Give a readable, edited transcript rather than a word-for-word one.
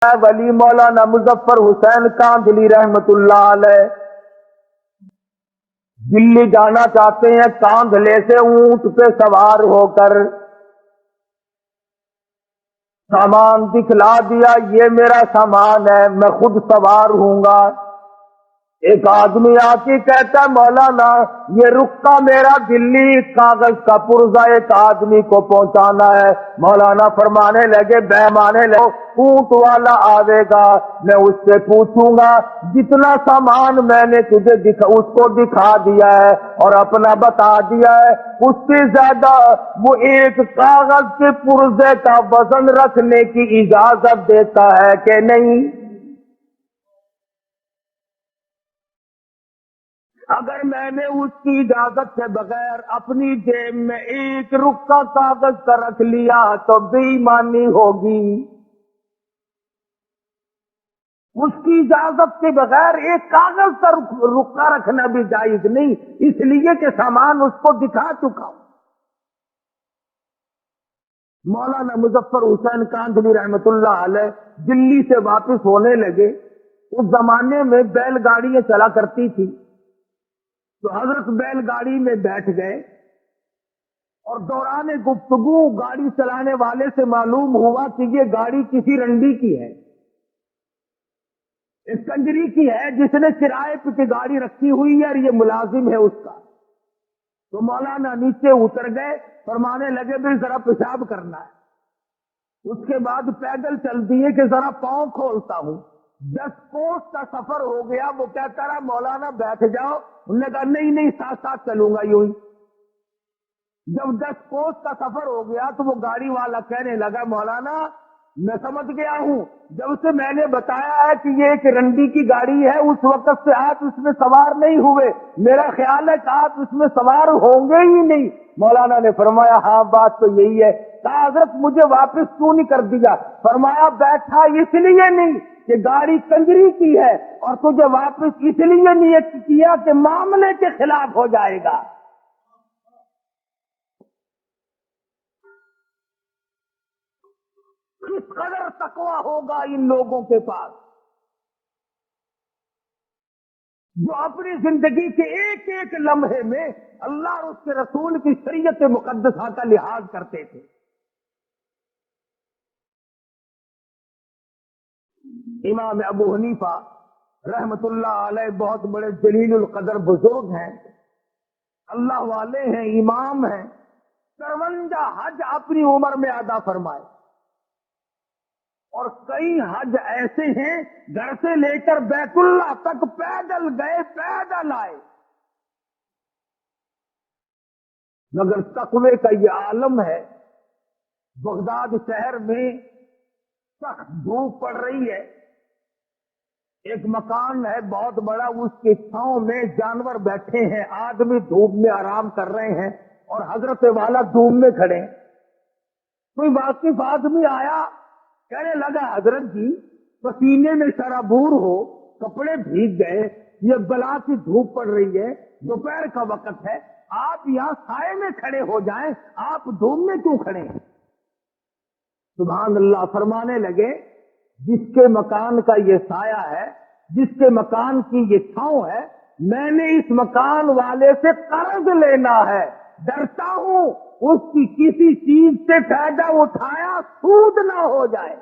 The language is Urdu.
ولی مولانا مظفر حسین کاندھلی رحمت اللہ علیہ دلی جانا چاہتے ہیں، کاندھلے سے اونٹ پہ سوار ہو کر سامان دکھلا دیا، یہ میرا سامان ہے، میں خود سوار ہوں گا۔ ایک آدمی آ کے کہتا ہے مولانا یہ رکا میرا دلی کاغذ کا پرزہ ایک آدمی کو پہنچانا ہے۔ مولانا فرمانے لگے بیمانے لگے اونٹ والا آوے گا، میں اس سے پوچھوں گا جتنا سامان میں نے تجھے اس کو دکھا دیا ہے اور اپنا بتا دیا ہے، اس سے زیادہ وہ ایک کاغذ کے پرزے کا وزن رکھنے کی اجازت دیتا ہے کہ نہیں؟ اگر میں نے اس کی اجازت سے بغیر اپنی جیب میں ایک رکا کاغذ کا رکھ لیا تو بے ایمانی ہوگی۔ اس کی اجازت کے بغیر ایک کاغذ کا رکا رکھنا بھی جائز نہیں، اس لیے کہ سامان اس کو دکھا چکا ہوں۔ مولانا مظفر حسین کاندھلی رحمت اللہ علیہ دلی سے واپس ہونے لگے۔ اس زمانے میں بیل گاڑیاں چلا کرتی تھی، تو حضرت بیل گاڑی میں بیٹھ گئے اور دوران گفتگو گاڑی چلانے والے سے معلوم ہوا کہ یہ گاڑی کسی رنڈی کی ہے، اس کنجری کی ہے جس نے کرائے پہ گاڑی رکھی ہوئی ہے اور یہ ملازم ہے اس کا۔ تو مولانا نیچے اتر گئے، فرمانے لگے بھی ذرا پیشاب کرنا ہے۔ اس کے بعد پیدل چل دیے کہ ذرا پاؤں کھولتا ہوں۔ 10 کوس کا سفر ہو گیا، وہ کہتا رہا مولانا بیٹھ جاؤ، انہوں نے کہا نہیں ساتھ ساتھ چلوں گا یوں ہی۔ جب 10 کوس کا سفر ہو گیا تو وہ گاڑی والا کہنے لگا مولانا میں سمجھ گیا ہوں، جب سے میں نے بتایا ہے کہ یہ ایک رنڈی کی گاڑی ہے اس وقت سے آپ اس میں سوار نہیں ہوئے، میرا خیال ہے کہ آپ اس میں سوار ہوں گے ہی نہیں۔ مولانا نے فرمایا ہاں بات تو یہی ہے۔ کہا حضرت مجھے واپس کیوں نہیں کر دیا؟ فرمایا بیٹھا اس لیے نہیں کہ گاڑی کنجری کی ہے، اور تجھے واپس اس لیے نہیں کیا کہ معاملے کے خلاف ہو جائے گا۔ کس قدر تقویٰ ہوگا ان لوگوں کے پاس جو اپنی زندگی کے ایک ایک لمحے میں اللہ اور اس کے رسول کی شریعت مقدسہ کا لحاظ کرتے تھے۔ امام ابو حنیفہ رحمت اللہ علیہ بہت بڑے جلیل القدر بزرگ ہیں، اللہ والے ہیں، امام ہیں، 53 حج اپنی عمر میں ادا فرمائے، اور کئی حج ایسے ہیں گھر سے لے کر بیت اللہ تک پیدل گئے پیدل آئے۔ مگر تقوی کا یہ عالم ہے، بغداد شہر میں سخت دھوپ پڑ رہی ہے، ایک مکان ہے بہت بڑا، اس کے چھاؤں میں جانور بیٹھے ہیں، آدمی دھوپ میں آرام کر رہے ہیں اور حضرت والا دھوپ میں کھڑے ہیں۔ کوئی واقف آدمی آیا، کہنے لگا حضرت جی پسینے میں شرابور ہو، کپڑے بھیگ گئے، یہ بلا کی دھوپ پڑ رہی ہے، دوپہر کا وقت ہے، آپ یہاں سائے میں کھڑے ہو جائیں، آپ دھوپ میں کیوں کھڑے ہیں؟ سبحان اللہ فرمانے لگے جس کے مکان کا یہ سایہ ہے، جس کے مکان کی یہ چھاؤں ہے، میں نے اس مکان والے سے قرض لینا ہے، ڈرتا ہوں اس کی کسی چیز سے فائدہ اٹھایا سود نہ ہو جائے۔